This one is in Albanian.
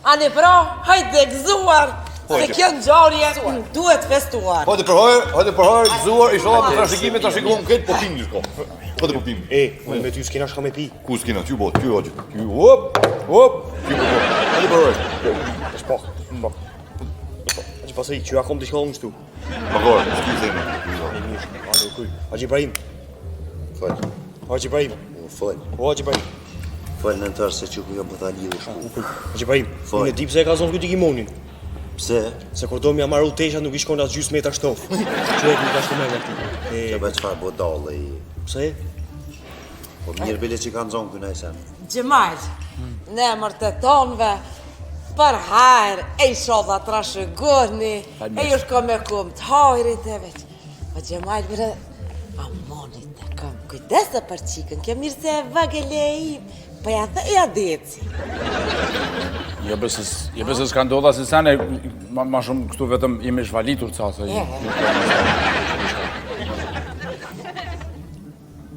Ani pra, hajde gëzuar. Se kjo ngjarje duhet festuar. Hajde përhajr, gëzuar, inshallah me trashëgime ta shikojmë këtë po pim shko. Hajde po pim. Unë me ty s'kena shka me pi. Ku s'kena ty bot, ty hoxh. Ty hop. Hajde përhajr. Shpo. Haji pasri, që akom të shkollëm shtu. Magor, s'ki themi. Hajde kuj. Haji Ibrahim. Fal. Haji Ibrahim. Fal. Haji Ibrahim. Fal në tërë se që ku jam bëta lidhë shku. Haji Ibrahim, unë e di pse e ka zonë këtë gimonin. Pse? Se kur do m'ja marru tesha nuk i shkon as gjysmë metra shtof. Që e ku ka shkome nga ti. Që be qfar bo dalle i... Pse? Po mirë bile që kanë zonë këna i sen. Gjemal, në emër të tonëve, për hajrë, e i shodha të rashëgoni, e ju shko me kumë të hajrit e veç. Po Gjemal, bre, amonit të këm, kujdese për qikën, kjo mirë se e vëgele im, po ja dhe e adeci. Jo besës s'ka ndodha se sene, ma shumë këtu vetëm jemi zhvalitur ca, se...